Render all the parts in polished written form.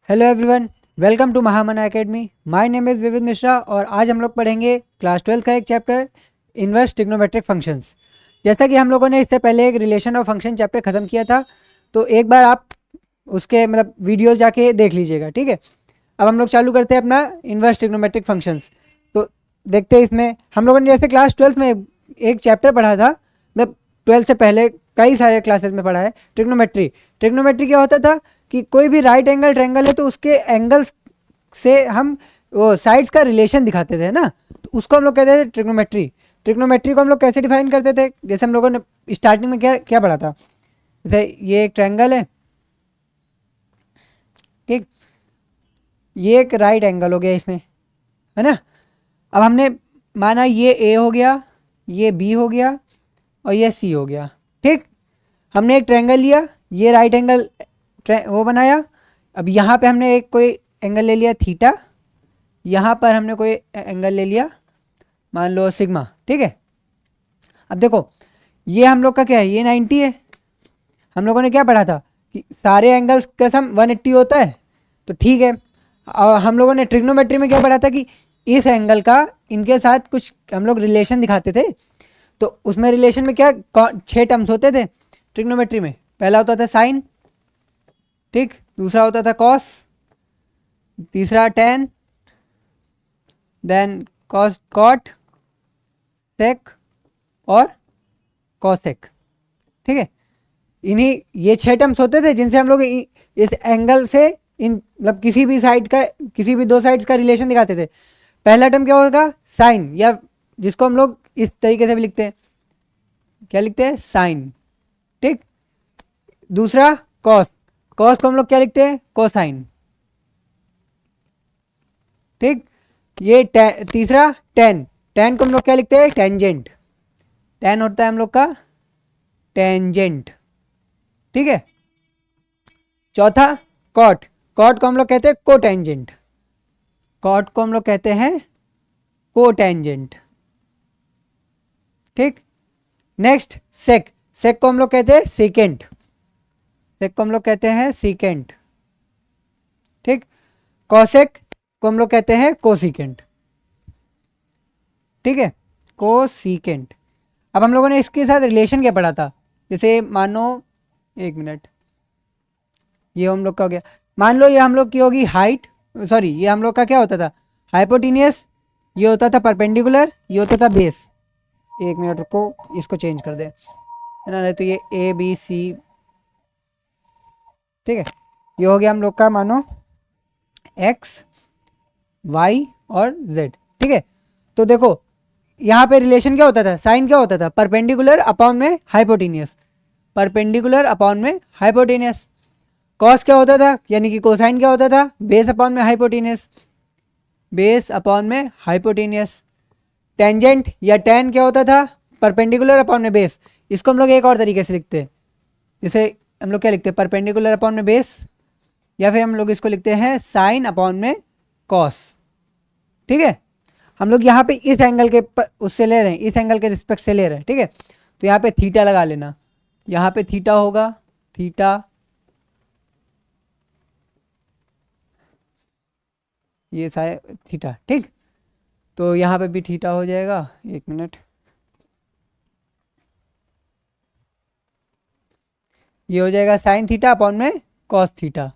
Hello everyone, welcome to Mahamana Academy. My name is Vividh Mishra और आज हम लोग पढ़ेंगे क्लास 12 का एक चैप्टर इन्वर्स ट्रिग्नोमेट्रिक फंक्शंस। जैसा कि हम लोगों ने इससे पहले एक रिलेशन और फंक्शन चैप्टर ख़त्म किया था, तो एक बार आप उसके वीडियो जाके देख लीजिएगा, ठीक है। अब हम लोग चालू करते हैं अपना इन्वर्स ट्रिग्नोमेट्रिक फंक्शंस। तो देखते हैं इसमें हम लोगों ने जैसे क्लास 12 में एक चैप्टर पढ़ा था, मतलब 12 से पहले कई सारे क्लासेस में पढ़ा है, ट्रिग्नोमेट्री। ट्रिग्नोमेट्री क्या होता था कि कोई भी राइट एंगल ट्रायंगल है तो उसके एंगल्स से हम वो साइड्स का रिलेशन दिखाते थे ना, तो उसको हम लोग कहते थे ट्रिग्नोमेट्री। ट्रिग्नोमेट्री को हम लोग कैसे डिफाइन करते थे, जैसे हम लोगों ने स्टार्टिंग में क्या क्या पढ़ा था। जैसे ये एक ट्रायंगल है, ठीक, ये एक राइट एंगल हो गया इसमें, है ना। अब हमने माना ये ए हो गया, ये बी हो गया और ये सी हो गया, ठीक। हमने एक ट्रायंगल लिया, ये राइट एंगल वो बनाया। अब यहाँ पे हमने एक कोई एंगल ले लिया थीटा, यहाँ पर हमने कोई एंगल ले लिया मान लो सिग्मा, ठीक है। अब देखो ये हम लोग का क्या है, ये 90 है। हम लोगों ने क्या पढ़ा था कि सारे एंगल्स का सम 180 होता है, तो ठीक है। और हम लोगों ने ट्रिग्नोमेट्री में क्या पढ़ा था कि इस एंगल का इनके साथ कुछ हम लोग रिलेशन दिखाते थे। तो उसमें रिलेशन में क्या 6 टर्म्स होते थे ट्रिग्नोमेट्री में। पहला होता था साइन, ठीक, दूसरा होता था कॉस, तीसरा टेन, देन कॉस कॉट, सेक और कॉसेक, ठीक है। इन्हीं ये 6 टर्म्स होते थे जिनसे हम लोग इस एंगल से इन किसी भी साइड का, किसी भी दो साइड्स का रिलेशन दिखाते थे। पहला टर्म क्या होगा, साइन, या जिसको हम लोग इस तरीके से भी लिखते हैं, क्या लिखते हैं, साइन, ठीक। दूसरा कॉस, कॉस को हम लोग क्या लिखते हैं, कोसाइन, ठीक। ये तीसरा टेन, टेन को हम लोग क्या लिखते हैं, टेंजेंट, टेन होता है हम लोग का टेंजेंट, ठीक है। चौथा कॉट, कॉट को हम लोग कहते हैं कोटेंजेंट, कॉट को हम लोग कहते हैं कोटेंजेंट, ठीक। नेक्स्ट सेक, सेक को हम लोग कहते हैं सीकेंट, सेक को हम लोग कहते हैं सीकेंट, ठीक। कॉसेक को हम लोग कहते हैं कोसीकेंट, ठीक है, कोसीकेंट। अब हम लोगों ने इसके साथ रिलेशन क्या पढ़ा था, जैसे मानो एक मिनट, ये हम लोग का हो गया, मान लो ये हम लोग की होगी हाइट, सॉरी ये हम लोग का क्या होता था, हाइपोटीनियस, ये होता था परपेंडिकुलर, ये होता था बेस। एक मिनट रुको, इसको चेंज कर दे, है ना, नहीं तो ये ए बी सी, ठीक है। ये हो गया हम लोग का मानो एक्स वाई और जेड, ठीक है। तो देखो यहाँ पे रिलेशन क्या होता था, साइन क्या होता था, परपेंडिकुलर अपॉन में हाइपोटीनियस, परपेंडिकुलर अपॉन में हाइपोटीनियस। कॉस क्या होता था, यानी कि कोसाइन क्या होता था, बेस अपॉन में हाइपोटीनियस, बेस अपॉन में हाइपोटीनियस। टेंजेंट या टेन क्या होता था, परपेंडिकुलर अपॉन में बेस। इसको हम लोग एक और तरीके से लिखते हैं, जैसे हम लोग क्या लिखते हैं, परपेंडिकुलर अपॉन में बेस, या फिर हम लोग इसको लिखते हैं साइन अपॉन में कॉस, ठीक है। हम लोग यहाँ पे इस एंगल के उससे ले रहे हैं, इस एंगल के रिस्पेक्ट से ले रहे हैं, ठीक है। तो यहाँ पे थीटा लगा लेना, यहाँ पे थीटा होगा, थीटा, ये सारे थीटा, ठीक। तो यहाँ पे भी थीटा हो जाएगा, एक मिनट, ये हो जाएगा साइन थीटा अपॉन में कॉस थीटा,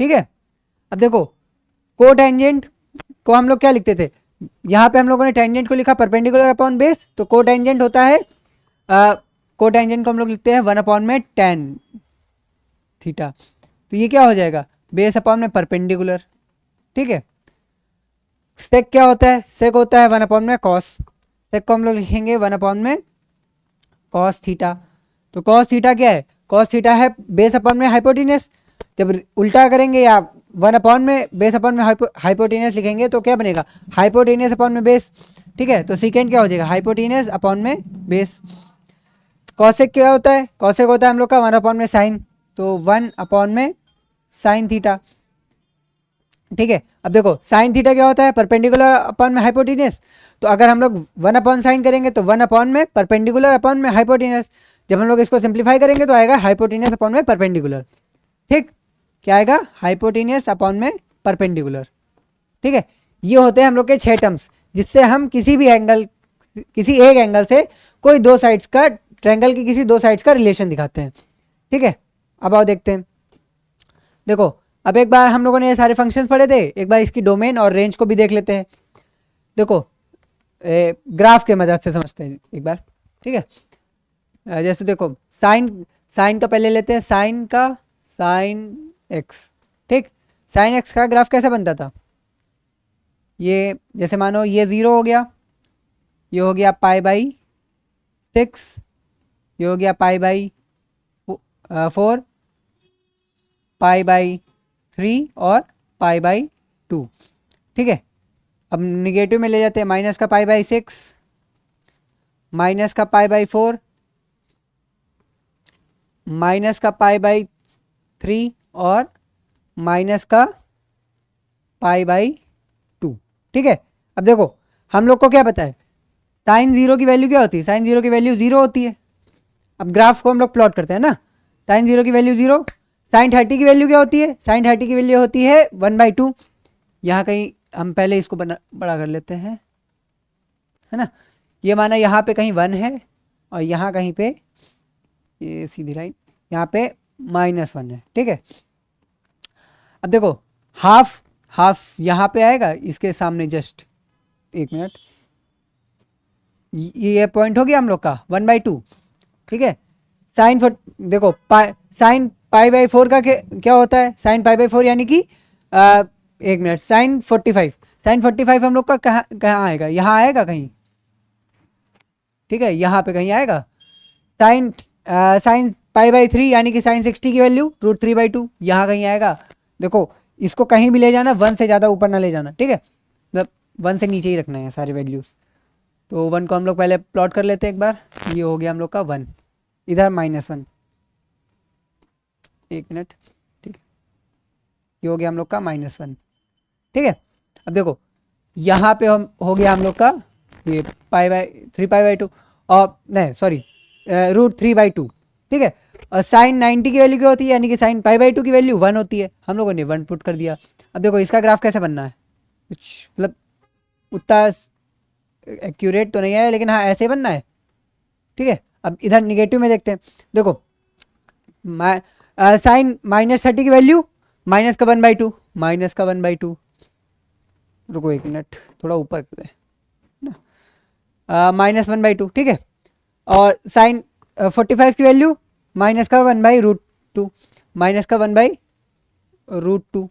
ठीक है। अब देखो को टेंजेंट को हम लोग क्या लिखते थे, यहाँ पे हम लोगों ने टेंजेंट को लिखा परपेंडिकुलर अपॉन बेस, तो को टेंजेंट होता है, को टेंजेंट को हम लोग लिखते हैं 1 अपॉन में टेन थीटा। तो ये क्या हो जाएगा, बेस अपॉन में परपेंडिकुलर, ठीक है। सेक क्या होता है, सेक होता है 1 अपॉन में कॉस, सेक को हम लोग लिखेंगे 1 अपॉन में कॉस थीटा। तो कॉस थीटा क्या है, कॉस थीटा है बेस अपॉन में हाइपोटीनियस। जब उल्टा करेंगे या 1 अपॉन में बेस अपॉन में हाइपोटीनियस लिखेंगे तो क्या बनेगा, हाइपोटीनियस अपॉन में बेस, ठीक है। तो सीकेंड क्या हो जाएगा, हाइपोटीनियस अपॉन में बेस। कॉसेक क्या होता है, कॉसेक होता है हम लोग का 1 अपॉन में साइन, तो 1 अपॉन में साइन थीटा, ठीक है। अब देखो साइन थीटा क्या होता है, परपेंडिकुलर अपॉन में हाइपोटीनियस। तो अगर हम लोग 1 अपॉन साइन करेंगे तो 1 अपॉन में परपेंडिकुलर अपॉन में हाइपोटीनियस। जब हम लोग इसको सिंप्लीफाई करेंगे तो आएगा हाइपोटीनियस अपॉन में परपेंडिकुलर, ठीक। क्या आएगा, हाइपोटेनियस अपॉन में परपेंडिकुलर। ठीक है, ये होते हैं हम लोग के 6 टर्म्स जिससे हम किसी भी एंगल, किसी एक एंगल से कोई दो साइड्स का, ट्रायंगल की किसी दो साइड्स का रिलेशन दिखाते हैं। ठीक है, अब आओ देखते हैं। देखो अब एक बार हम लोगों ने ये सारे फंक्शंस पढ़े थे, एक बार इसकी डोमेन और रेंज को भी देख लेते हैं। देखो ग्राफ के मदद से समझते हैं एक बार। ठीक है, जैसे देखो साइन का पहले लेते हैं, साइन एक्स। ठीक, साइन एक्स का ग्राफ कैसा बनता था, ये जैसे मानो ये 0 हो गया, ये हो गया π/6, ये हो गया π/4, π/3 और π/2। ठीक है, अब निगेटिव में ले जाते हैं, माइनस का π/6, माइनस का π/4, माइनस का π/3 और माइनस का π/2। ठीक है, अब देखो हम लोग को क्या पता है, साइन 0 की वैल्यू क्या होती है, साइन 0 की वैल्यू 0 होती है। अब ग्राफ को हम लोग प्लॉट करते हैं ना, साइन 0 की वैल्यू 0, साइन 30 की वैल्यू क्या होती है, साइन 30 की वैल्यू होती है 1/2। यहाँ कहीं हम पहले इसको बड़ा कर लेते हैं, है ना, ये माना यहाँ पे कहीं 1 है और यहाँ कहीं पे ये सीधी लाइन यहाँ पे -1 है। ठीक है, अब देखो हाफ यहाँ पे आएगा इसके सामने, जस्ट एक मिनट, ये पॉइंट हो गया हम लोग का 1/2। ठीक है, साइन देखो साइन π/4 का क्या होता है, साइन π/4 यानी कि एक मिनट, साइन 45 हम लोग का कहाँ आएगा, यहाँ आएगा कहीं। ठीक है, यहाँ पे कहीं आएगा। साइन π/3 यानी कि साइन 60 की वैल्यू √3/2, यहाँ कहीं आएगा। देखो इसको कहीं भी ले जाना, 1 से ज़्यादा ऊपर ना ले जाना। ठीक है, मतलब 1 से नीचे ही रखना है सारे वैल्यूज़। तो 1 को हम लोग पहले प्लॉट कर लेते हैं एक बार, ये हो गया हम लोग का 1, इधर -1, एक मिनट। ठीक है, ये हो गया हम लोग का -1। ठीक है, अब देखो यहाँ पे हम हो गया हम लोग का ये π/3 और नहीं सॉरी √3/2। ठीक है, और साइन 90 की वैल्यू क्या होती है, यानी कि साइन π/2 की वैल्यू 1 होती है, हम लोगों ने 1 पुट कर दिया। अब देखो इसका ग्राफ कैसे बनना है, कुछ मतलब उतना एक्यूरेट तो नहीं है, लेकिन हाँ ऐसे ही बनना है। ठीक है, अब इधर निगेटिव में देखते हैं। देखो साइन -30 की वैल्यू माइनस का 1/2, माइनस का 1/2, रुको एक मिनट थोड़ा ऊपर कर दें ना, -1/2। ठीक है, और साइन 45 की वैल्यू माइनस का 1/√2, माइनस का 1/√2।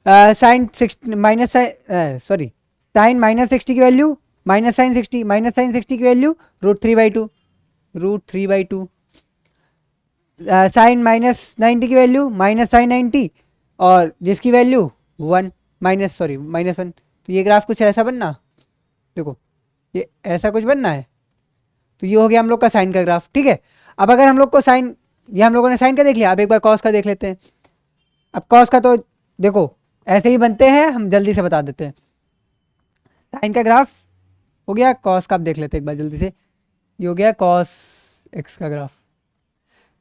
साइन साइन -60 की वैल्यू माइनस साइन 60 की वैल्यू √3/2। साइन -90 की वैल्यू माइनस साइन 90 और जिसकी वैल्यू 1 -1। तो ये ग्राफ कुछ ऐसा बनना, देखो ये ऐसा कुछ बनना है। तो ये हो गया हम लोग का साइन का ग्राफ। ठीक है, अब अगर हम लोग को साइन, ये हम लोगों ने साइन का देख लिया, अब एक बार कॉस का देख लेते हैं। अब कॉस का तो देखो ऐसे ही बनते हैं, हम जल्दी से बता देते हैं। साइन का ग्राफ हो गया, कॉस का आप देख लेते हैं एक बार जल्दी से। ये हो गया कॉस एक्स का ग्राफ।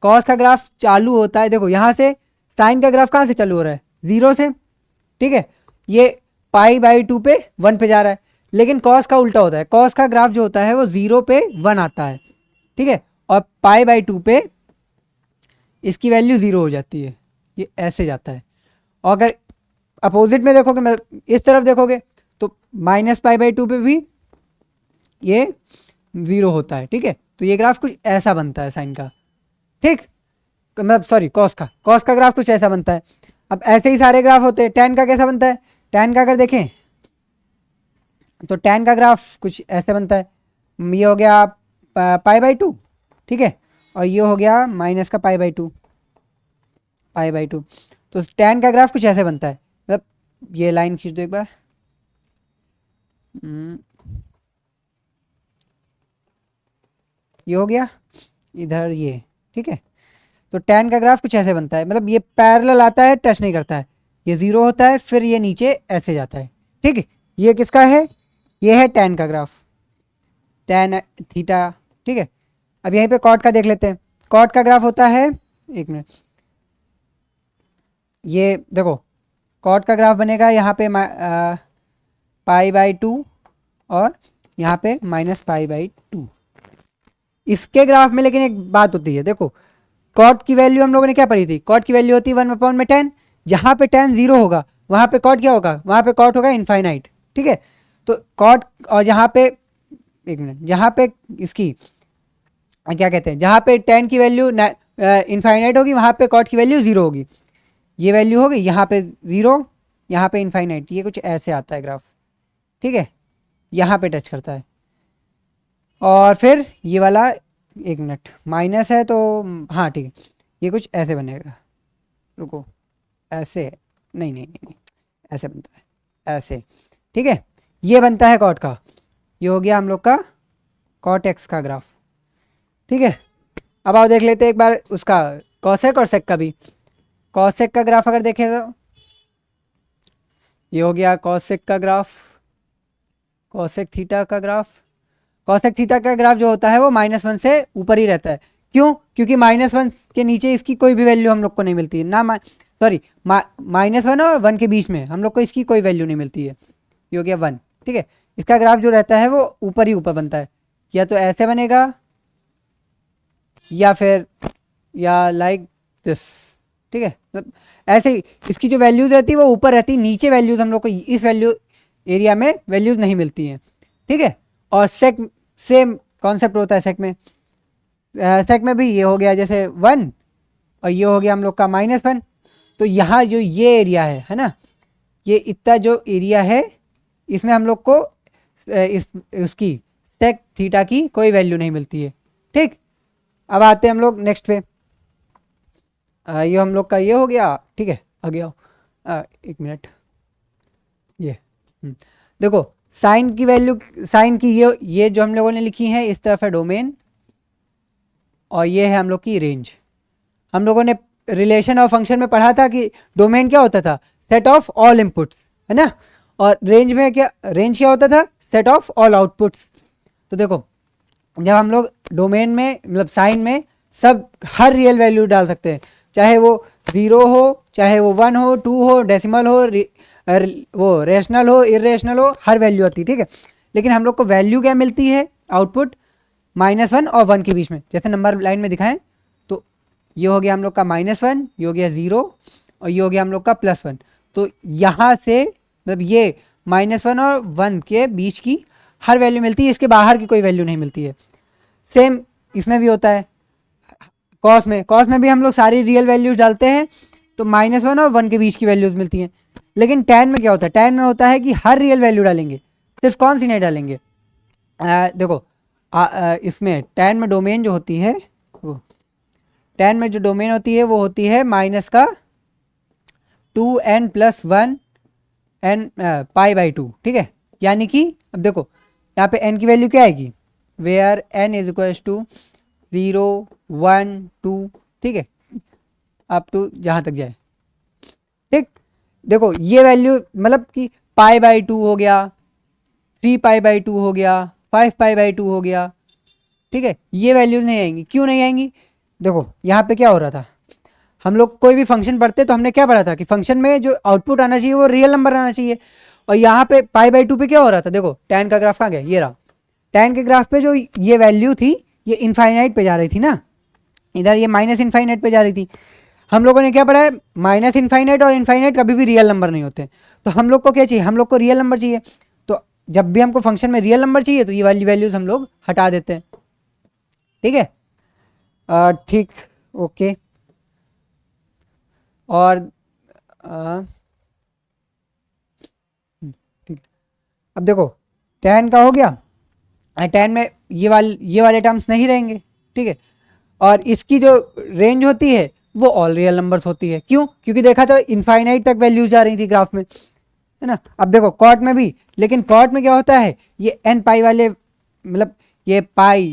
कॉस का ग्राफ चालू होता है, देखो यहाँ से साइन का ग्राफ कहाँ से चालू हो रहा है, 0 से। ठीक है, ये π/2 पे 1 पे जा रहा है, लेकिन कॉस का उल्टा होता है, कॉस का ग्राफ जो होता है वो 0 पे 1 आता है। ठीक है, और π/2 पे इसकी वैल्यू 0 हो जाती है, ये ऐसे जाता है। और अगर अपोजिट में देखोगे, मतलब इस तरफ देखोगे, तो -π/2 पे भी ये 0 होता है। ठीक है, तो ये ग्राफ कुछ ऐसा बनता है साइन का। ठीक, मतलब सॉरी कॉस का ग्राफ कुछ ऐसा बनता है। अब ऐसे ही सारे ग्राफ होते हैं। टैन का कैसा बनता है, टैन का अगर देखें तो टैन का ग्राफ कुछ ऐसे बनता है। ये हो गया π/2, ठीक है, और ये हो गया माइनस का π/2। तो टैन का ग्राफ कुछ ऐसे बनता है, मतलब ये लाइन खींच दो एक बार। ये हो गया इधर ये। ठीक है, तो टैन का ग्राफ कुछ ऐसे बनता है, मतलब ये पैरेलल आता है, टच नहीं करता है, ये 0 होता है, फिर ये नीचे ऐसे जाता है। ठीक है, ये किसका है, ये है टैन का ग्राफ, टैन थीटा। ठीक है, अब यहीं पे कॉट का देख लेते हैं। कॉट का ग्राफ होता है, एक मिनट, ये देखो कॉट का ग्राफ बनेगा यहाँ पे पाई/2 और यहाँ पे -पाई/2। इसके ग्राफ में लेकिन एक बात होती है, देखो कॉट की वैल्यू हम लोगों ने क्या पढ़ी थी, कॉट की वैल्यू होती है 1/10। जहाँ पे tan 0 होगा वहाँ पे कॉट क्या होगा, वहाँ पे कॉट होगा इनफाइनाइट। ठीक है, तो कॉट और जहाँ पे, एक मिनट, जहाँ पे इसकी क्या कहते हैं, जहाँ पे tan की वैल्यू इनफाइनाइट होगी वहाँ पे कॉट की वैल्यू 0 होगी। ये वैल्यू होगी यहाँ पे 0, यहाँ पे इनफाइनाइट। ये कुछ ऐसे आता है ग्राफ, ठीक है, यहाँ पे टच करता है। और फिर ये वाला, एक मिनट, माइनस है तो हाँ ठीक है, ये कुछ ऐसे बनेगा, रुको, ऐसे, नहीं नहीं नहीं नहीं, ऐसे बनता है, ऐसे। ठीक है, ये बनता है कॉट का, ये हो गया हम लोग का कॉट एक्स का ग्राफ। ठीक है, अब आओ देख लेते हैं एक बार उसका कॉसेक और सेक का भी। कॉसेक का ग्राफ अगर देखें तो ये हो गया कॉसेक का ग्राफ, कॉसेक थीटा का ग्राफ। कॉसेक थीटा का ग्राफ जो होता है वो -1 से ऊपर ही रहता है। क्यों? क्योंकि -1 के नीचे इसकी कोई भी वैल्यू हम लोग को नहीं मिलती है ना, -1 और 1 के बीच में हम लोग को इसकी कोई वैल्यू नहीं मिलती है। ये हो गया 1। ठीक है, इसका ग्राफ जो रहता है वो ऊपर ही ऊपर बनता है, या तो ऐसे बनेगा या फिर या लाइक दिस। ठीक है, मतलब ऐसे ही इसकी जो वैल्यूज रहती है वो ऊपर रहती है, नीचे वैल्यूज हम लोग को इस वैल्यू एरिया में वैल्यूज नहीं मिलती हैं। ठीक है, और सेक सेम कॉन्सेप्ट होता है सेक में। सेक में भी ये हो गया जैसे 1 और ये हो गया हम लोग का -1। तो यहाँ जो ये एरिया है ना, ये इतना जो एरिया है इसमें हम लोग को उसकी सेक थीटा की कोई वैल्यू नहीं मिलती है। ठीक, अब आते हैं हम लोग नेक्स्ट पे। ये हम लोग का ये हो गया। ठीक है, आगे आओ, एक मिनट, ये देखो साइन की वैल्यू, साइन की ये जो हम लोगों ने लिखी है इस तरफ है डोमेन और ये है हम लोग की रेंज। हम लोगों ने रिलेशन और फंक्शन में पढ़ा था कि डोमेन क्या होता था, सेट ऑफ ऑल इनपुट्स, है ना, और रेंज में क्या, रेंज क्या होता था, सेट ऑफ ऑल आउटपुट्स। तो देखो जब हम लोग डोमेन में मतलब साइन में सब हर रियल वैल्यू डाल सकते हैं, चाहे वो 0 हो, चाहे वो 1 हो, 2 हो, डेसिमल हो, वो रेशनल हो, इरेशनल हो, हर वैल्यू आती है। ठीक है, लेकिन हम लोग को वैल्यू क्या मिलती है, आउटपुट -1 और 1 के बीच में, जैसे नंबर लाइन में दिखाएं तो ये हो गया हम लोग का -1, ये हो गया 0 और ये हो गया हम लोग का +1। तो यहाँ से मतलब ये -1 और 1 के बीच की हर वैल्यू मिलती है, इसके बाहर की कोई वैल्यू नहीं मिलती है। सेम इसमें भी होता है, कॉस में भी हम लोग सारी रियल वैल्यूज डालते हैं तो -1 और 1 के बीच की वैल्यूज मिलती हैं। लेकिन टैन में क्या होता है, टैन में होता है कि हर रियल वैल्यू डालेंगे, सिर्फ कौन सी नहीं डालेंगे। देखो इसमें टैन में डोमेन जो होती है, वो टैन में जो डोमेन होती है वो होती है -2n+1 n π/2। ठीक है, यानी कि अब देखो यहाँ पे n की वैल्यू क्या आएगी, where n is equals to 0 1 2, ठीक है, अप टू जहाँ तक जाए। ठीक, देखो ये वैल्यू मतलब कि π/2 हो गया, 3π/2 हो गया, 5π/2 हो गया। ठीक है, ये वैल्यूज नहीं आएंगी। क्यों नहीं आएंगी, देखो यहाँ पे क्या हो रहा था, हम लोग कोई भी फंक्शन पढ़ते तो हमने क्या पढ़ा था कि फंक्शन में जो आउटपुट आना चाहिए वो रियल नंबर आना चाहिए। और यहाँ पे π/2 पे क्या हो रहा था, देखो टैन का ग्राफ कहाँ गया, ये रहा। टैन के ग्राफ पे जो ये वैल्यू थी ये इनफाइनाइट पे जा रही थी ना, इधर ये -इनफाइनाइट पे जा रही थी। हम लोगों ने क्या पढ़ा है, -इनफाइनाइट और इनफाइनाइट कभी भी रियल नंबर नहीं होते। तो हम लोग को क्या चाहिए, हम लोग को रियल नंबर चाहिए। तो जब भी हमको फंक्शन में रियल नंबर चाहिए तो ये वाली वैल्यूज हम लोग हटा देते हैं। ठीक है, ठीक, ओके। और ठीक, अब देखो टैन का हो गया, टैन में ये वाले टर्म्स नहीं रहेंगे। ठीक है, और इसकी जो रेंज होती है वो ऑल रियल नंबर्स होती है। क्यों, क्योंकि देखा तो इनफाइनाइट तक वैल्यूज जा रही थी ग्राफ में, है ना। अब देखो कॉट में भी, लेकिन कॉट में क्या होता है, ये n पाई वाले मतलब ये पाई,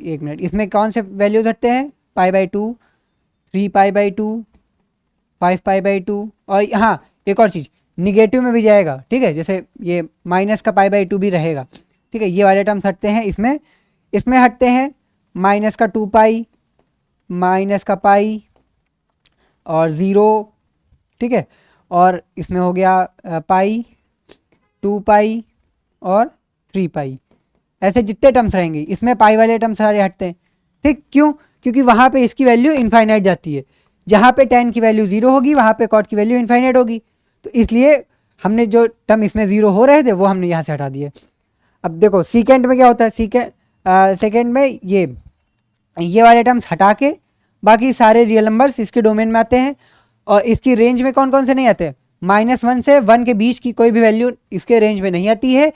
एक मिनट, इसमें कौन से वैल्यूज हटते हैं, π/2, 3π/2, 5π/2, और हाँ एक और चीज़ निगेटिव में भी जाएगा। ठीक है, जैसे ये माइनस का π/2 भी रहेगा। ठीक है, ये वाले टर्म्स हटते हैं, इसमें हटते हैं -2π, -π और 0 ठीक है, और इसमें हो गया पाई, 2 पाई और 3 पाई, ऐसे जितने टर्म्स रहेंगे इसमें पाई वाले टर्म्स सारे हटते हैं। ठीक, क्यों? क्योंकि वहाँ पे इसकी वैल्यू इनफाइनाइट जाती है, जहाँ पे tan की वैल्यू 0 होगी वहाँ पे cot की वैल्यू इनफाइनाइट होगी, तो इसलिए हमने जो टर्म इसमें 0 हो रहे थे वो हमने यहाँ से हटा दिए। अब देखो सीकेंड में क्या होता है, सेकेंड में ये वाले टर्म्स हटा के बाकी सारे रियल नंबर्स इसके डोमेन में आते हैं, और इसकी रेंज में कौन कौन से नहीं आते? -1 से 1 के बीच की कोई भी वैल्यू इसके रेंज में नहीं आती है।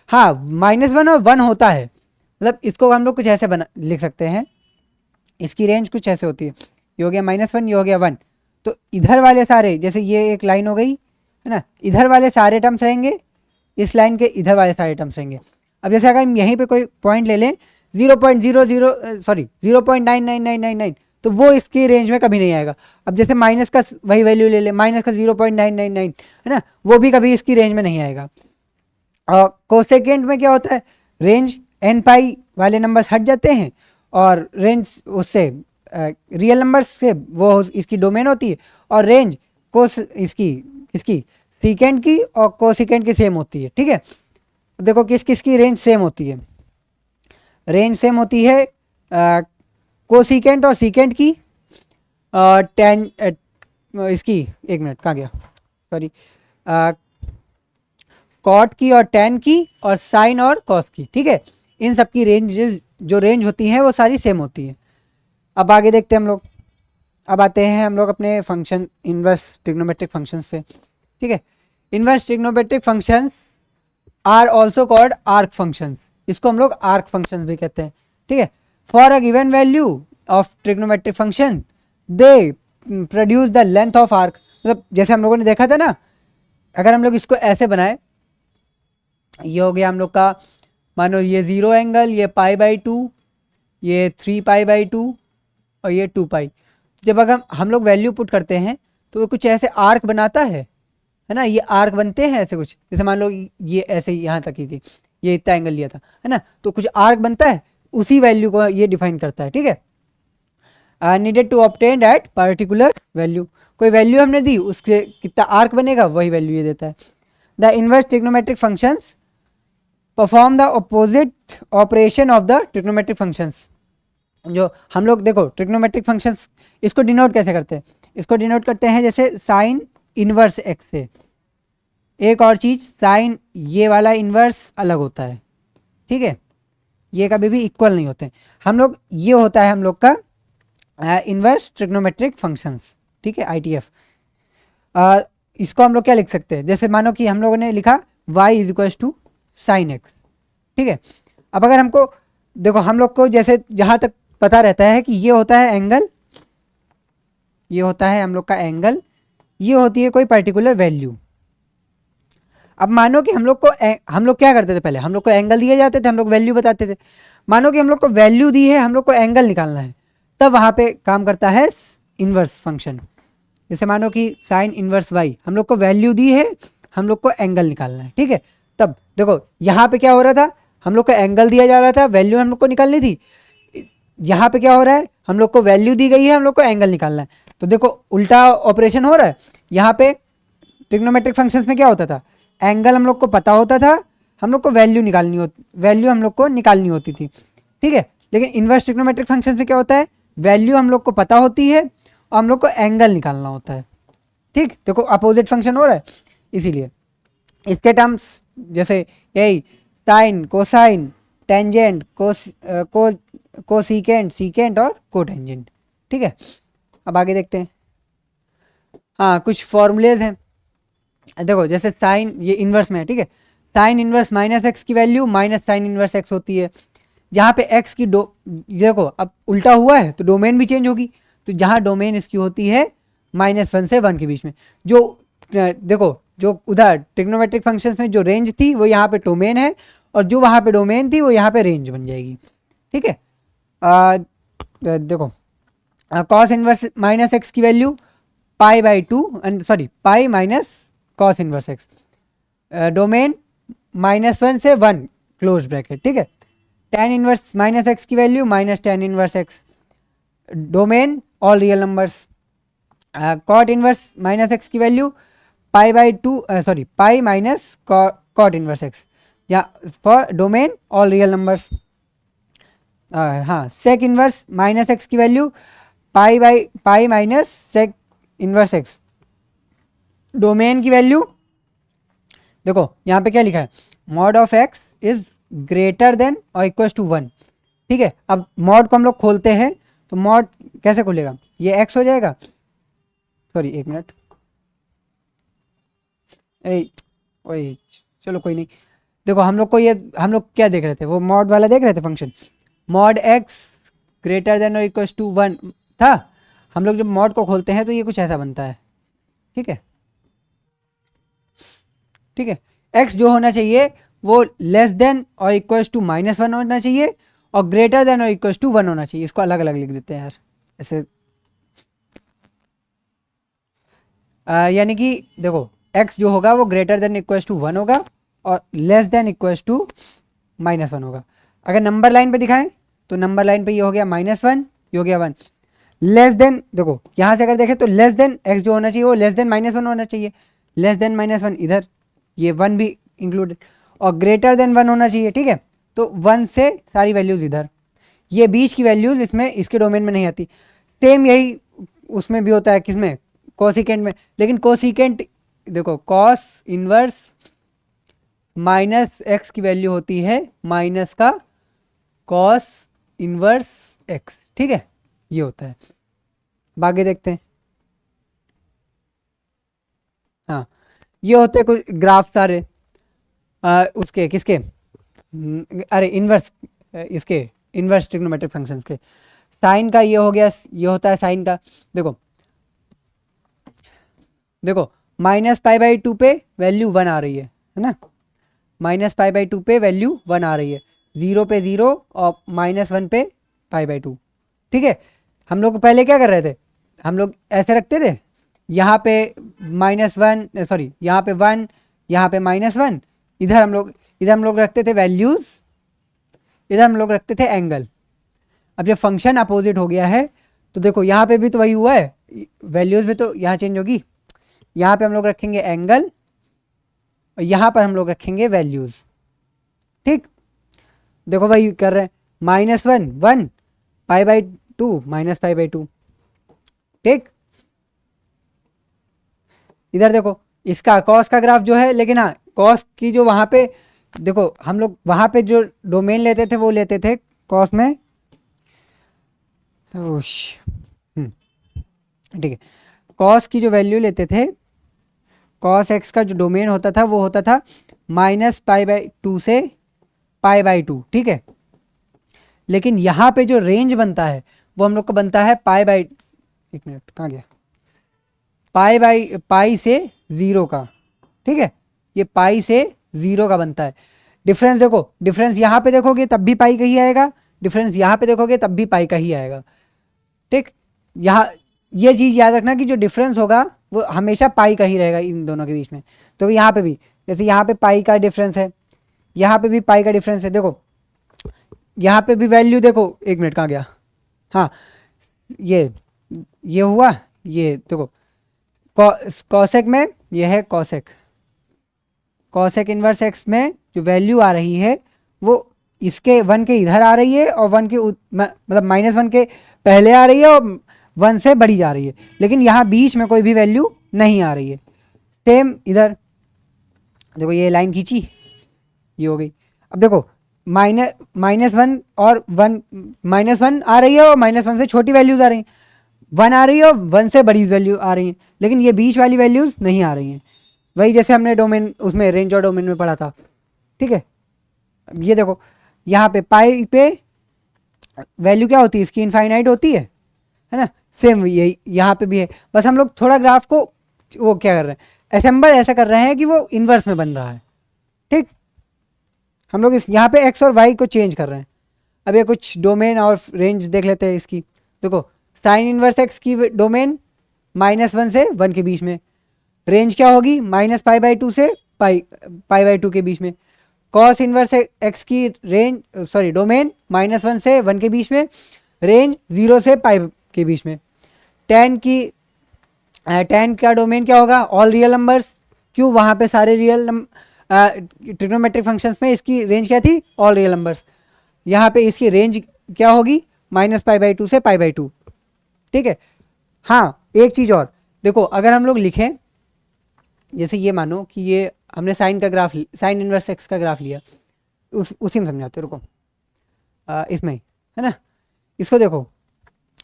हाँ, -1 और 1 होता है, मतलब इसको हम लोग कुछ ऐसे बना लिख सकते हैं, इसकी रेंज कुछ ऐसे होती है, ये हो गया -1, ये हो गया 1, तो इधर वाले सारे, जैसे ये एक लाइन हो गई है ना, इधर वाले सारे टर्म्स रहेंगे, इस लाइन के इधर वाले सारे टर्म्स रहेंगे। अब जैसे अगर हम यहीं पे कोई पॉइंट ले लें 0.999999, तो वो इसकी रेंज में कभी नहीं आएगा। अब जैसे माइनस का वही वैल्यू ले ले, -0.999 है ना, वो भी कभी इसकी रेंज में नहीं आएगा। और कोसेकेंड में क्या होता है, रेंज n पाई वाले नंबर्स हट जाते हैं, और रेंज उससे रियल नंबर्स से वो इसकी डोमेन होती है, और रेंज कोस इसकी सीकेंड की और कोसेकेंड की सेम होती है। ठीक है, देखो किस किस की रेंज सेम होती है, रेंज सेम होती है कोसिकेंट और सीकेंट की, टेन इसकी, एक मिनट कहाँ गया, सॉरी, कॉट की और टेन की, और साइन और कॉस की। ठीक है, इन सब की रेंज जो रेंज होती है वो सारी सेम होती है। अब आगे देखते हैं हम लोग, अब आते हैं हम लोग अपने फंक्शन इनवर्स ट्रिग्नोमेट्रिक फंक्शंस पे। ठीक है, inverse trigonometric functions are also called arc functions, इसको हम लोग आर्क फंक्शंस भी कहते हैं। ठीक है, for a given value of trigonometric function they produce the length of arc, मतलब जैसे हम लोगों ने देखा था ना, अगर हम लोग इसको ऐसे बनाए, ये हो गया हम लोग का, मानो ये 0 एंगल, ये π/2, ये 3π/2 और ये 2 पाई। जब अगर हम लोग वैल्यू पुट करते हैं तो वो कुछ ऐसे आर्क बनाता है ना, ये आर्क बनते हैं ऐसे कुछ, जैसे मान लो ये ऐसे यहाँ तक ही थी, ये इतना एंगल लिया था, है ना, तो कुछ आर्क बनता है, उसी वैल्यू को ये डिफाइन करता है। ठीक है, needed to obtain that particular value, कोई वैल्यू हमने दी, उसके कितना आर्क बनेगा वही वैल्यू ये देता है। The inverse trigonometric functions perform the opposite operation of the trigonometric functions. जो हम लोग देखो ट्रिग्नोमेट्रिक फंक्शंस इसको डिनोट कैसे करते हैं, इसको डिनोट करते हैं जैसे साइन इनवर्स एक्स से। एक और चीज़, साइन ये वाला इनवर्स अलग होता है, ठीक है, ये कभी भी इक्वल नहीं होते। हम लोग ये होता है हम लोग का इनवर्स ट्रिग्नोमेट्रिक फंक्शंस। ठीक है, ITF। इसको हम लोग क्या लिख सकते हैं, जैसे मानो कि हम लोगों ने लिखा y = sin x। ठीक है, अब अगर हमको देखो, हम लोग को जैसे जहाँ तक पता रहता है कि ये होता है एंगल, ये होता है हम लोग का एंगल, ये होती है कोई पर्टिकुलर वैल्यू। अब मानो कि हम लोग क्या करते थे, पहले हम लोग को एंगल दिए जाते थे, हम लोग वैल्यू बताते थे। मानो कि हम लोग को वैल्यू दी है, हम लोग को एंगल निकालना है, तब वहाँ पे काम करता है इनवर्स फंक्शन। जैसे मानो कि साइन इनवर्स y, हम लोग को वैल्यू दी है, हम लोग को एंगल निकालना है। ठीक है, तब देखो यहाँ पे क्या हो रहा था, हम लोग को एंगल दिया जा रहा था, वैल्यू हम लोग को निकालनी थी। यहाँ पे क्या हो रहा है, हम लोग को वैल्यू दी गई है, हम लोग को एंगल निकालना है, तो देखो उल्टा ऑपरेशन हो रहा है। यहाँ पे ट्रिग्नोमेट्रिक फंक्शंस में क्या होता था, एंगल हम लोग को पता होता था, हम लोग को वैल्यू हम लोग को निकालनी होती थी। ठीक है, लेकिन इनवर्स ट्रिग्नोमेट्रिक फंक्शंस में क्या होता है, वैल्यू हम लोग को पता होती है और हम लोग को एंगल निकालना होता है। ठीक, देखो अपोजिट फंक्शन हो रहा है, इसीलिए इसके टर्म्स जैसे यही sine, cosine, tangent, cosecant, secant और कोटेंजेंट। ठीक है, अब आगे देखते हैं। हाँ, कुछ फॉर्मूलेज हैं, देखो जैसे साइन ये इन्वर्स में है। ठीक है, साइन इन्वर्स -x की value minus sign inverse x होती है। जहाँ पे x की देखो अब उल्टा हुआ है तो डोमेन भी चेंज होगी, तो जहाँ डोमेन इसकी होती है -1 से 1 के बीच में, जो देखो जो उधर ट्रिग्नोमेट्रिक फंक्शंस में जो रेंज थी वो यहाँ पे डोमेन है, और जो वहाँ पे डोमेन थी वो यहाँ पे रेंज बन जाएगी। ठीक है, देखो कॉस इन्वर्स -x की value π/2 sorry pi minus cos inverse x, domain -1 से 1 क्लोज ब्रैकेट। ठीक है, tan इन्वर्स -x की value -tan inverse x, domain all real numbers. Cot inverse minus x की value pi by two, sorry pi minus cot inverse x, या for domain all real numbers. हाँ, sec inverse minus x की value pi minus sec inverse x. Domain की value देखो यहाँ पे क्या लिखा है, mod of x is greater than और इक्वल टू 1। ठीक है, अब मॉड को हम लोग खोलते हैं तो मॉड कैसे खुलेगा, ये एक्स हो जाएगा, सॉरी एक मिनट, ओए चलो कोई नहीं। देखो हम लोग को ये, हम लोग क्या देख रहे थे, वो मॉड वाला देख रहे थे function, mod x greater than और इक्वल टू 1 था। हम लोग जब मॉड को खोलते हैं तो ये कुछ ऐसा बनता है। ठीक है, ठीक है, एक्स जो होना चाहिए वो लेस देन और इक्वल टू -1 होना चाहिए और ग्रेटर देन और इक्वल टू 1 होना चाहिए। इसको अलग अलग लिख देते हैं यार ऐसे। यानी कि देखो x जो होगा वो ग्रेटर देन इक्वल टू 1 होगा और लेस देन इक्वल टू -1 होगा। अगर नंबर लाइन पे दिखाएं तो नंबर लाइन पे ये हो गया -1, ये हो गया 1। लेस देन देखो यहाँ से अगर देखें तो लेस देन x जो होना चाहिए वो लेस देन -1 होना चाहिए, लेस देन -1 इधर, ये 1 भी इंक्लूडेड, और ग्रेटर देन 1 होना चाहिए। ठीक है, तो 1 से सारी वैल्यूज़ इधर, ये बीच की वैल्यूज़ इसमें इसके डोमेन में नहीं आती। सेम यही उसमें भी होता है, किसमें, कोसिकेंट में। लेकिन कोसिकेंट देखो कॉस इनवर्स माइनस एक्स की वैल्यू होती है माइनस का कॉस इनवर्स एक्स। ठीक है, ये होता है। बाकी देखते हैं। हाँ, ये होते हैं कुछ ग्राफ सारे उसके किसके, अरे इनवर्स, इसके इनवर्स ट्रिग्नोमेट्रिक फंक्शंस के। साइन का ये हो गया, ये होता है साइन का। देखो देखो -π/2 पे वैल्यू 1 आ रही है ना, -π/2 पे वैल्यू 1 आ रही है, 0 पे 0 और -1 पे π/2। ठीक है, हम लोग पहले क्या कर रहे थे, हम लोग ऐसे रखते थे, यहाँ पे -1, सॉरी यहाँ पे 1, यहाँ पे -1, इधर हम लोग रखते थे वैल्यूज़, इधर हम लोग रखते थे एंगल। अब जब फंक्शन अपोजिट हो गया है तो देखो यहाँ पे भी तो वही हुआ है, वैल्यूज़ में तो यहाँ चेंज होगी, यहाँ पे हम लोग रखेंगे एंगल और यहाँ पर हम लोग रखेंगे वैल्यूज़। ठीक, देखो वही कर रहे हैं, -1 1 π/2 -π/2। ठीक, इधर देखो इसका कॉस का ग्राफ जो है, लेकिन हाँ कॉस की जो वहाँ पे देखो हम लोग वहाँ पे जो डोमेन लेते थे वो लेते थे कॉस में, ठीक है, कॉस की जो वैल्यू लेते थे, कॉस एक्स का जो डोमेन होता था वो होता था -π/2 से π/2। ठीक है, लेकिन यहाँ पे जो रेंज बनता है वो हम लोग को बनता है एक मिनट कहाँ गया, पाई से 0 का। ठीक है, ये पाई से 0 का बनता है। डिफरेंस देखो, डिफरेंस यहाँ पे देखोगे तब भी पाई का ही आएगा, डिफरेंस यहाँ पे देखोगे तब भी पाई का ही आएगा। ठीक, यहाँ ये चीज़ याद रखना कि जो डिफरेंस होगा वो हमेशा पाई का ही रहेगा इन दोनों के बीच में। तो यहाँ पे भी जैसे यहाँ पे पाई का डिफरेंस है, यहाँ पे भी पाई का डिफरेंस है। देखो यहाँ पे भी वैल्यू देखो, एक मिनट कहाँ गया, हाँ ये हुआ, ये देखो कॉसेक में ये है कॉसेक, कॉसेक इनवर्स एक्स में जो वैल्यू आ रही है वो इसके 1 के इधर आ रही है और 1 के मतलब -1 के पहले आ रही है और 1 से बढ़ी जा रही है, लेकिन यहाँ बीच में कोई भी वैल्यू नहीं आ रही है। सेम इधर देखो, ये लाइन खींची, ये हो गई। अब देखो -1 और 1, -1 आ रही है और -1 से छोटी वैल्यूज आ रही हैं, 1 आ रही है और 1 से बड़ी वैल्यू आ रही हैं, लेकिन ये बीच वाली वैल्यूज नहीं आ रही हैं। वही जैसे हमने डोमेन उसमें रेंज और डोमेन में पढ़ा था। ठीक है, ये देखो यहाँ पे पाई पे वैल्यू क्या होती है, इसकी इनफाइनाइट होती है ना। सेम यही यहाँ पे भी है, बस हम लोग थोड़ा ग्राफ को वो क्या कर रहे हैं, असेंबल ऐसा कर रहे हैं कि वो इन्वर्स में बन रहा है। ठीक, हम लोग इस यहाँ पे एक्स और वाई को चेंज कर रहे हैं। अब ये कुछ डोमेन और रेंज देख लेते हैं इसकी। देखो साइन इनवर्स एक्स की डोमेन -1 से 1 के बीच में, रेंज क्या होगी -π/2 से π/2 के बीच में। कॉस इनवर्स एक्स की रेंज सॉरी डोमेन -1 से 1 के बीच में, रेंज 0 से पाई के बीच में। tan की tan का डोमेन क्या होगा, ऑल रियल नंबर्स। क्यों, वहाँ पे सारे रियल ट्रिग्नोमेट्रिक फंक्शंस में इसकी रेंज क्या थी, ऑल रियल नंबर्स। यहाँ पे इसकी रेंज क्या होगी, -π/2 से π/2। ठीक है। हाँ, एक चीज़ और देखो, अगर हम लोग लिखें, जैसे ये मानो कि ये हमने साइन का ग्राफ, साइन इनवर्स एक्स का ग्राफ लिया, उसी में समझाते, रुको, इसमें ही है ना। इसको देखो,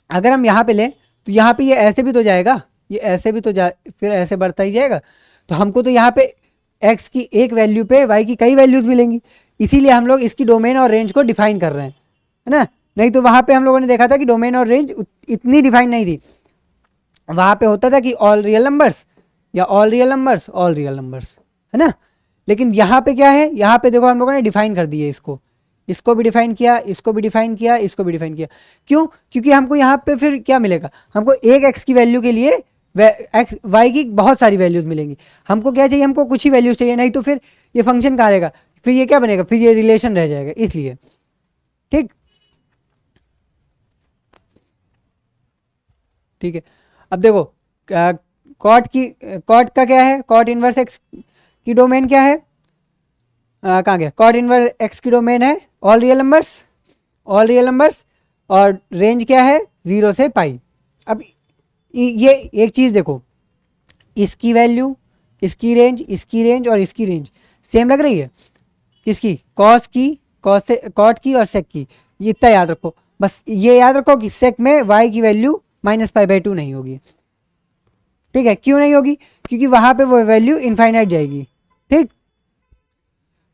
अगर हम यहाँ पे लें तो यहाँ पे ये ऐसे भी तो जाएगा, ये ऐसे भी तो फिर ऐसे बढ़ता ही जाएगा। तो हमको तो यहाँ पे x की एक वैल्यू पे y की कई वैल्यूज मिलेंगी, इसीलिए हम लोग इसकी डोमेन और रेंज को डिफाइन कर रहे हैं, है ना। नहीं तो वहाँ पे हम लोगों ने देखा था कि डोमेन और रेंज इतनी डिफाइन नहीं थी, वहाँ पे होता था कि ऑल रियल नंबर्स या all real numbers, all real numbers, है ना। लेकिन यहाँ पे क्या है, यहाँ पे देखो हम लोगों ने डिफाइन कर दिए इसको, इसको भी डिफाइन किया, इसको भी डिफाइन किया, इसको भी डिफाइन किया। क्यों, क्योंकि हमको यहाँ पे फिर क्या मिलेगा, हमको एक x की वैल्यू के लिए एक्स y की बहुत सारी वैल्यूज मिलेंगी। हमको क्या चाहिए, हमको कुछ ही वैल्यूज चाहिए, नहीं तो फिर ये फंक्शन कहाँ रहेगा, फिर ये क्या बनेगा, फिर ये रिलेशन रह जाएगा, इसलिए। ठीक, ठीक है। अब देखो, कॉट का क्या है, कॉट इनवर्स एक्स की डोमेन क्या है, कहाँ गया, कॉट इनवर्स एक्स की डोमेन है all real numbers, all real numbers, और रेंज क्या है 0 से पाई। अब ये एक चीज़ देखो, इसकी वैल्यू, इसकी रेंज, इसकी रेंज और इसकी रेंज सेम लग रही है, किसकी, कॉस की, कॉस से कॉट की और सेक की। ये इतना याद रखो, बस ये याद रखो कि सेक में वाई की वैल्यू -π/2 नहीं होगी। ठीक है, क्यों नहीं होगी, क्योंकि वहाँ पे वो वैल्यू इनफाइनाइट जाएगी। ठीक,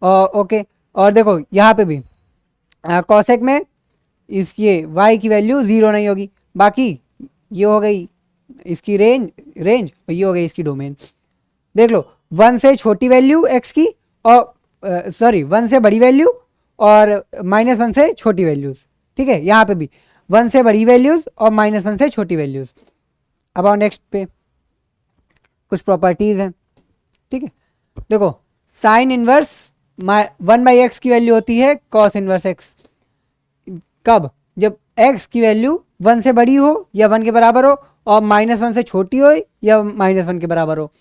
ओके। और देखो यहाँ पे भी कॉसेक में इसकी y की वैल्यू 0 नहीं होगी, बाकी ये हो गई इसकी रेंज और ये हो गई इसकी डोमेन। देख लो, 1 से छोटी वैल्यू x की, और सॉरी 1 से बड़ी वैल्यू और -1 से छोटी वैल्यूज। ठीक है, यहाँ पे भी 1 से बड़ी वैल्यूज और -1 से छोटी वैल्यूज। अब आओ नेक्स्ट पे, कुछ प्रॉपर्टीज हैं। ठीक है, देखो, साइन इनवर्स 1/x की वैल्यू होती है कॉस इनवर्स x। कब, जब x की वैल्यू 1 से बड़ी हो या 1 के बराबर हो, और -1 से छोटी हो या -1 के बराबर हो।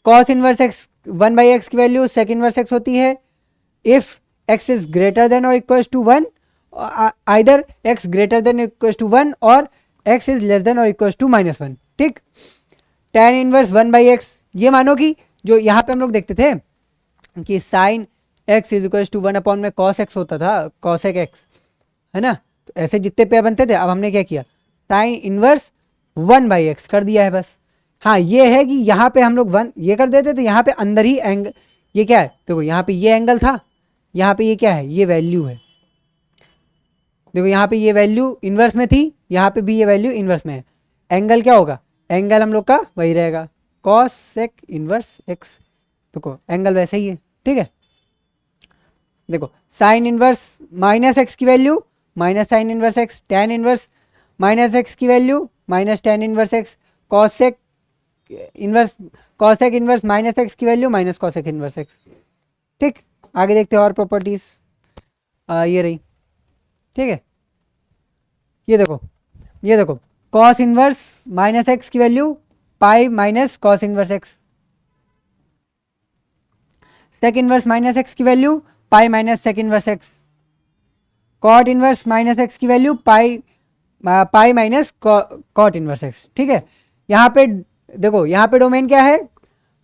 कॉस इनवर्स x 1/x की वैल्यू सेक इनवर्स x होती है if x is greater than और equal to 1, either x greater than equal to 1 और x इज लेस देन और इक्वल टू -1। ठीक, tan इनवर्स 1/x, ये मानो कि जो यहाँ पे हम लोग देखते थे कि sine x is equal to 1 में कॉस x होता था, कॉसेक x, है ना। तो ऐसे जितने पे बनते थे, अब हमने क्या किया, साइन इनवर्स 1/x कर दिया है बस। हाँ, ये है कि यहाँ पे हम लोग 1 ये कर देते, तो यहाँ पे अंदर ही एंगल, ये क्या है, देखो यहाँ पे ये एंगल था, यहाँ पे ये क्या है, ये वैल्यू है। देखो यहाँ पे ये वैल्यू इन्वर्स में थी, यहाँ पे भी ये वैल्यू इन्वर्स में है। एंगल क्या होगा, एंगल हम लोग का वही रहेगा, कॉस सेक इनवर्स एक्स। देखो एंगल वैसे ही है। ठीक है, देखो साइन इनवर्स -x की value minus sign inverse x, tan inverse -x की value minus tan inverse x, cosec inverse cosec inverse -x की value minus cosec inverse x. ठीक, आगे देखते हैं और प्रॉपर्टीज, ये रही। ठीक है, ये देखो कॉस इनवर्स -x की value pi minus cos inverse x, sec inverse -x की value pi minus sec inverse x, cot inverse -x की value pi minus cot inverse x. ठीक है, यहाँ पे देखो, यहाँ पे डोमेन क्या है,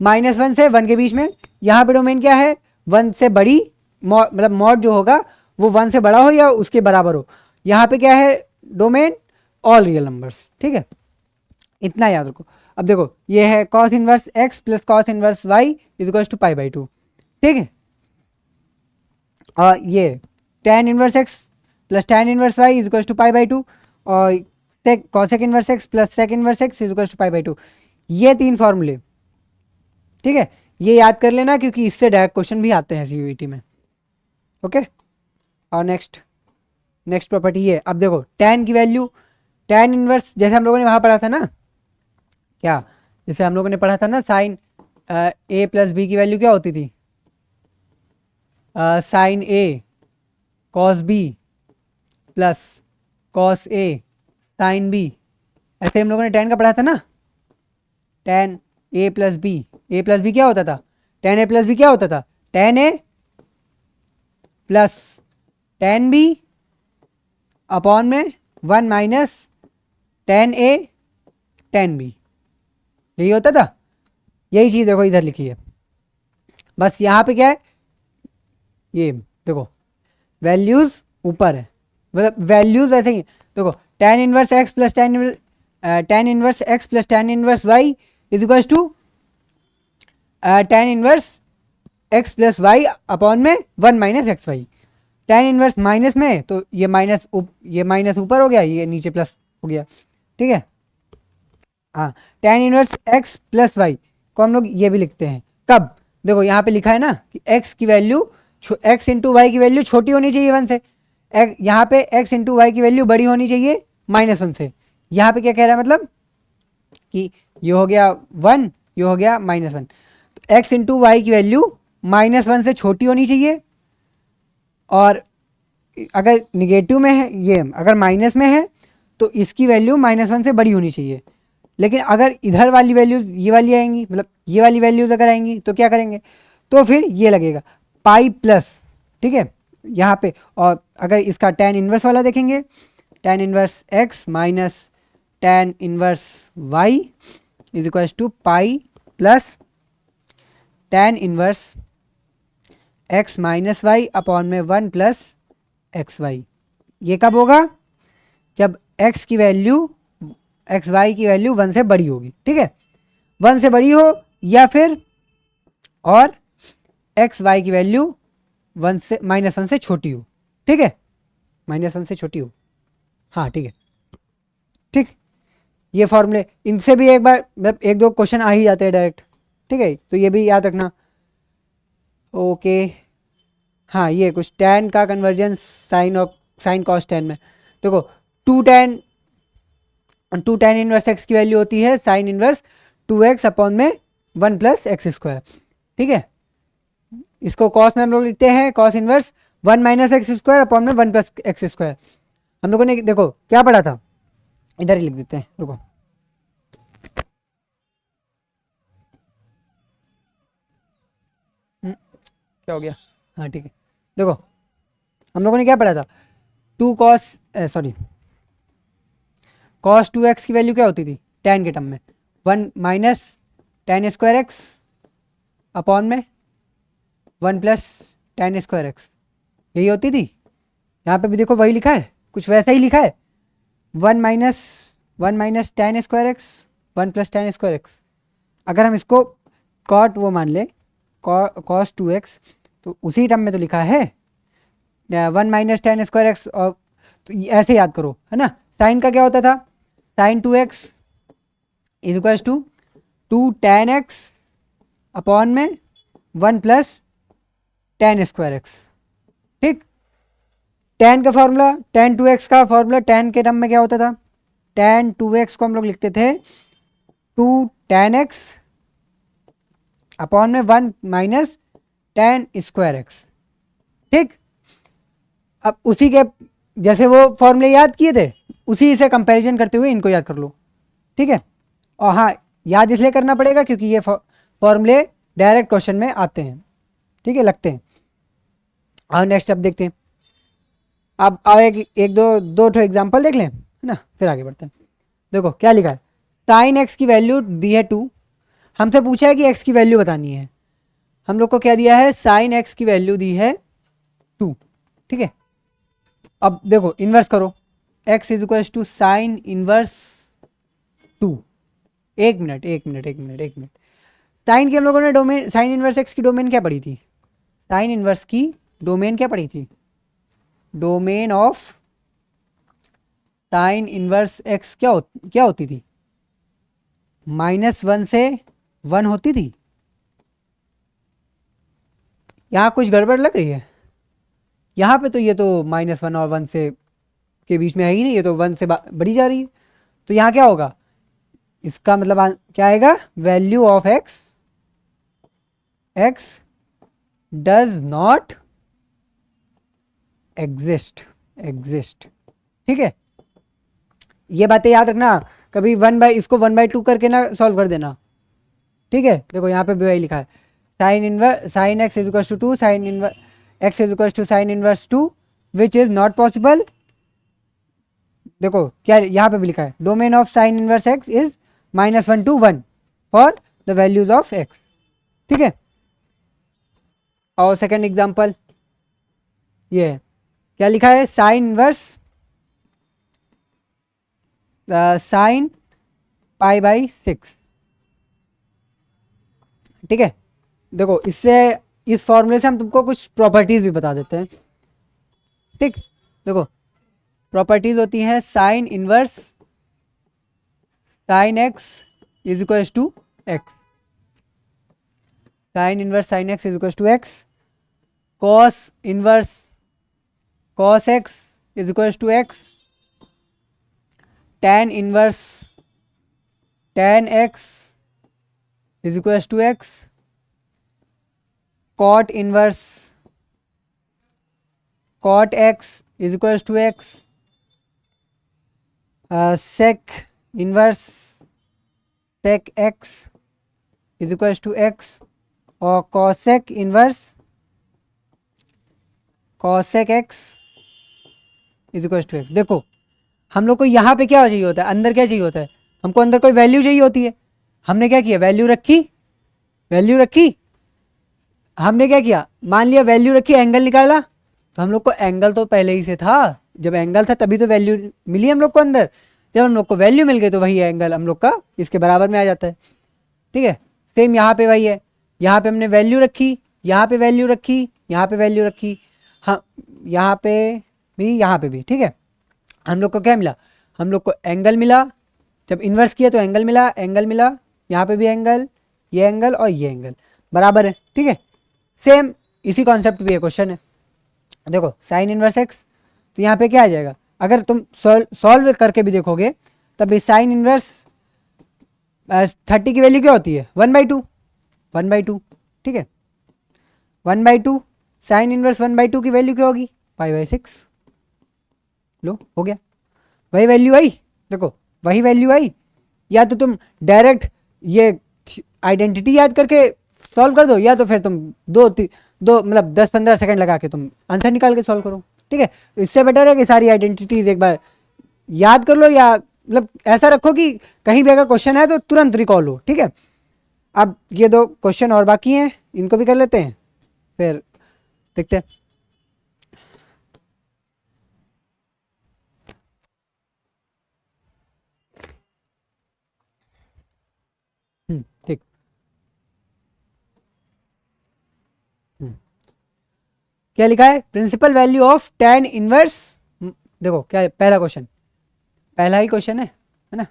-1 से 1 के बीच में। यहाँ पे डोमेन क्या है, 1 से बड़ी, मतलब मॉड जो होगा वो 1 से बड़ा हो या उसके बराबर हो। यहाँ पे क्या है डोमेन, ऑल रियल नंबर्स। ठीक है, इतना याद रखो। अब देखो, ये है cos inverse x plus cos inverse y is equal to π/2। ठीक है, और ये tan inverse x plus tan inverse y is equal to π/2, और cosec inverse x plus sec inverse x is equal to π/2। ये 3 फॉर्मूले, ठीक है, ये याद कर लेना क्योंकि इससे डायरेक्ट क्वेश्चन भी आते हैं सीयूईटी में। ओके, और नेक्स्ट प्रॉपर्टी ये, अब देखो tan की वैल्यू, tan इनवर्स जैसे हम लोगों ने वहाँ पढ़ा था ना, क्या, जैसे हम लोगों ने पढ़ा था ना, साइन a प्लस बी की वैल्यू क्या होती थी, sine a cos b plus cos a sine b। ऐसे हम लोगों ने tan का पढ़ा था ना। tan a plus b, a plus b क्या होता था, tan a प्लस बी क्या होता था, tan a plus tan b upon में 1 minus tan a tan b, यही होता था। यही चीज़ देखो इधर लिखी है, बस यहाँ पे क्या है, ये देखो वैल्यूज ऊपर है, मतलब वैल्यूज वैसे ही देखो, tan inverse x plus tan inverse x plus tan inverse y is equal to tan inverse x plus y upon में 1 minus x y. tan inverse minus में तो ये माइनस ऊपर हो गया, ये नीचे प्लस हो गया, ठीक है। हाँ, tan inverse x plus y को हम लोग ये भी लिखते हैं कब, देखो यहाँ पे लिखा है ना कि x की वैल्यू x इंटू वाई की वैल्यू छोटी होनी चाहिए 1 से, यहाँ पे x इंटू वाई की वैल्यू बड़ी होनी चाहिए -1 से। यहाँ पे क्या कह रहा है, मतलब कि ये हो गया 1, ये हो गया -1, तो x इंटू वाई की वैल्यू -1 से छोटी होनी चाहिए, और अगर निगेटिव में है, ये अगर माइनस में है तो इसकी वैल्यू -1 से बड़ी होनी चाहिए। लेकिन अगर इधर वाली वैल्यू ये वाली आएंगी, मतलब ये वाली वैल्यूज अगर आएंगी तो क्या करेंगे, तो फिर ये लगेगा पाई प्लस, ठीक है यहाँ पे। और अगर इसका tan इनवर्स वाला देखेंगे, tan inverse x minus tan inverse y is equal to pi plus tan inverse x minus y upon में 1 प्लस एक्स वाई। ये कब होगा, जब x की वैल्यू एक्स वाई की वैल्यू 1 से बड़ी होगी, ठीक है, 1 से बड़ी हो, या फिर और एक्स वाई की वैल्यू 1 से -1 से छोटी हो, ठीक है, -1 से छोटी हो, हाँ ठीक है, ठीक। ये फॉर्मूले इनसे भी एक बार मतलब 1-2 क्वेश्चन आ ही जाते हैं डायरेक्ट, ठीक है, तो ये भी याद रखना। ओके, हाँ ये कुछ tan का कन्वर्जन साइन और साइन कॉस tan में, देखो 2 tan इनवर्स x की वैल्यू होती है साइन इनवर्स 2x अपॉन में 1 प्लस एक्स स्क्वायर, ठीक है। इसको कॉस में हम लोग लिखते हैं cos inverse 1 minus x square upon में 1 प्लस एक्स स्क्वायर। हम लोगों ने देखो क्या पढ़ा था, इधर ही लिख देते हैं, रुको, क्या हो गया, हाँ ठीक है, देखो हम लोगों ने क्या पढ़ा था, 2 कॉस कॉस 2x की वैल्यू क्या होती थी tan के टर्म में, 1 minus tan square x upon में 1 प्लस tan स्क्वायर एक्स, यही होती थी। यहाँ पे भी देखो वही लिखा है, कुछ वैसा ही लिखा है, 1 minus tan square x 1 plus tan square x. अगर हम इसको कॉट वो मान ले कॉस 2x, तो उसी टर्म में तो लिखा है 1 माइनस tan स्क्वायर एक्स, और तो ऐसे याद करो, है ना। साइन का क्या होता था, sine 2x is equal to 2 tan x upon में 1 प्लस tan स्क्वायर एक्स, ठीक। tan का फॉर्मूला, tan 2x का फॉर्मूला, tan के टर्म में क्या होता था, tan 2x को हम लोग लिखते थे 2 tan x अपॉन में 1 माइनस tan स्क्वायर एक्स, ठीक। अब उसी के जैसे वो फॉर्मूले याद किए थे, उसी से कंपैरिजन करते हुए इनको याद कर लो, ठीक है। और हाँ, याद इसलिए करना पड़ेगा क्योंकि ये फॉर्मूले डायरेक्ट क्वेश्चन में आते हैं, ठीक है, लगते हैं। और नेक्स्ट अब देखते हैं, अब एक दो ठो एग्जाम्पल देख लें, है ना, फिर आगे बढ़ते हैं। देखो क्या लिखा है, साइन एक्स की वैल्यू दी है 2, हमसे पूछा है कि एक्स की वैल्यू बतानी है, हम लोग को क्या दिया है, साइन एक्स की वैल्यू दी है 2, ठीक है। अब देखो इन्वर्स करो, x is equal to sine inverse 2। एक मिनट, साइन की हम लोगों ने डोमेन, साइन इनवर्स x की डोमेन क्या पढ़ी थी, साइन इनवर्स की डोमेन क्या पढ़ी थी, domain of sine inverse x क्या होती थी, -1 से 1 होती थी। यहाँ कुछ गड़बड़ लग रही है, यहाँ पे तो ये तो -1 और 1 से के बीच में है ही नहीं, ये तो 1 से बढ़ी जा रही है, तो यहाँ क्या होगा, इसका मतलब क्या आएगा, value of x does not exist, ठीक है। ये बातें याद रखना, कभी इसको 1/2 करके ना सॉल्व कर देना, ठीक है, देखो यहाँ पे भी वही लिखा है, sine x is equal to 2, sine inverse x is equal to sine inverse 2 which is not possible. देखो क्या यहाँ पे भी लिखा है, domain of sine inverse x is -1 to 1 for the values of x. ठीक है, और सेकेंड एग्जाम्पल ये है, क्या लिखा है, साइन इनवर्स साइन π/6। ठीक है, देखो इससे, इस फॉर्मूले से हम तुमको कुछ प्रॉपर्टीज भी बता देते हैं। ठीक, देखो प्रॉपर्टीज होती हैं sine inverse sine x is equal to x, sine inverse sine x is equal to x, cos inverse cos x is equal to x, tan inverse tan x is equal to x, cot inverse cot x is equal to x, sec inverse sec x is equal to x, और cosec inverse cosec x is equal to x. देखो हम लोग को यहाँ पे क्या चाहिए होता है, अंदर क्या चाहिए होता है, हमको अंदर कोई वैल्यू चाहिए होती है। हमने क्या किया, वैल्यू रखी, हमने क्या किया, मान लिया वैल्यू रखी, एंगल निकाला, तो हम लोग को एंगल तो पहले ही से था, जब एंगल था तभी तो वैल्यू मिली हम लोग को अंदर, जब हम लोग को वैल्यू मिल गई तो वही एंगल हम लोग का इसके बराबर में आ जाता है। ठीक है, सेम यहाँ पे वही है, यहाँ पे हमने वैल्यू रखी, यहाँ पे वैल्यू रखी, यहाँ पे वैल्यू रखी, हाँ यहाँ पे भी। ठीक है, हम लोग को क्या मिला, हम लोग को एंगल मिला, जब इन्वर्स किया तो एंगल मिला, यहाँ पे भी एंगल, ये एंगल और ये एंगल बराबर है। ठीक है, सेम इसी कॉन्सेप्ट भी है, क्वेश्चन है। देखो साइन इनवर्स एक्स, तो यहाँ पे क्या आ जाएगा, अगर तुम सॉल्व करके भी देखोगे तब भी साइन इनवर्स 30 की वैल्यू क्या होती है, 1/2। ठीक है, 1/2, साइन इनवर्स 1/2 की वैल्यू क्या होगी, π/6। लो हो गया, वही वैल्यू आई, देखो वही वैल्यू आई, या तो तुम डायरेक्ट ये आइडेंटिटी याद करके सॉल्व कर दो, या तो फिर तुम दो मतलब 10-15 सेकंड लगा के तुम आंसर निकाल के सॉल्व करो। ठीक है, इससे बेटर है कि सारी आइडेंटिटीज एक बार याद कर लो, या मतलब ऐसा रखो कि कहीं भी अगर क्वेश्चन है तो तुरंत रिकॉल हो। ठीक है, अब ये 2 क्वेश्चन और बाकी हैं, इनको भी कर लेते हैं, फिर देखते हैं। ठीक, क्या लिखा है, principal value of tan inverse. देखो क्या है, पहला क्वेश्चन, पहला ही क्वेश्चन है ना,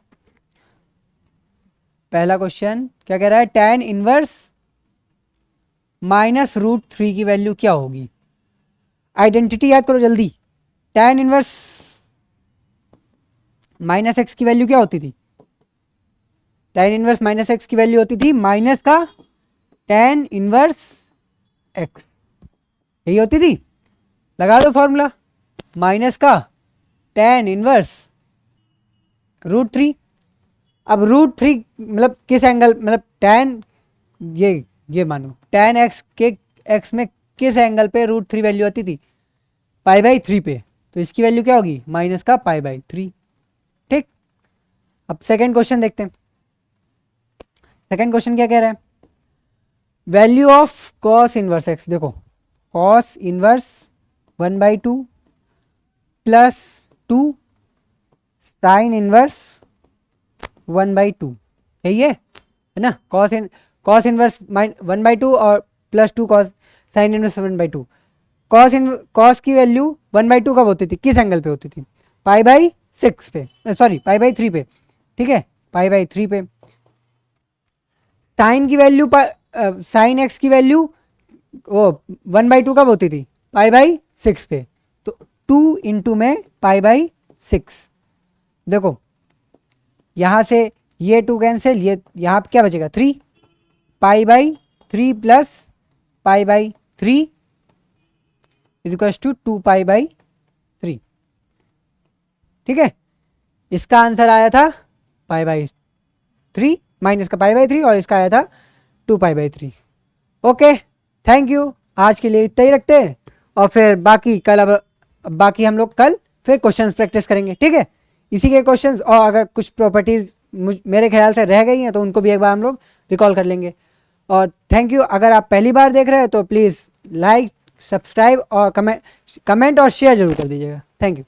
पहला क्वेश्चन क्या कह रहा है, tan इनवर्स -√3 की वैल्यू क्या होगी। आइडेंटिटी याद करो जल्दी, tan इनवर्स -x की वैल्यू क्या होती थी, tan इनवर्स -x की वैल्यू होती थी माइनस का tan इनवर्स x, यही होती थी, लगा दो फॉर्मूला, माइनस का tan इनवर्स √3। अब √3 मतलब किस एंगल, मतलब tan, ये मानो tan x के x में किस एंगल पे √3 वैल्यू आती थी, π/3 पे, तो इसकी वैल्यू क्या होगी, माइनस का π/3। ठीक, अब सेकेंड क्वेश्चन देखते हैं। सेकेंड क्वेश्चन क्या कह रहा है, value of cos inverse x. देखो कॉस इनवर्स 1/2 +2 साइन इनवर्स 1/2, यही है ना, कॉस इनवर्स 1/2 और +2 कॉस साइन इनवर्स 1/2। कॉस की वैल्यू 1/2 कब होती थी, किस एंगल पे होती थी, π/6 पे, सॉरी π/3 पे। ठीक है, π/3 पे। साइन की वैल्यू, साइन एक्स की वैल्यू वो 1/2 कब होती थी, π/6 पे, तो 2 इंटू में π/6। देखो यहाँ से ये 2 कैंसिल, ये यहाँ क्या बचेगा 3, π/3 प्लस π/3 इज इक्वल टू 2π/3। ठीक है, इसका आंसर आया था π/3 माइनस का π/3, और इसका आया था 2π/3। ओके, थैंक यू, आज के लिए इतना ही रखते हैं, और फिर बाकी कल अब बाकी हम लोग कल फिर क्वेश्चंस प्रैक्टिस करेंगे, ठीक है। इसी के क्वेश्चंस, और अगर कुछ प्रॉपर्टीज़ मेरे ख्याल से रह गई हैं तो उनको भी एक बार हम लोग रिकॉल कर लेंगे। और थैंक यू, अगर आप पहली बार देख रहे हो तो प्लीज़ लाइक, सब्सक्राइब और कमेंट और शेयर जरूर कर दीजिएगा। Thank you.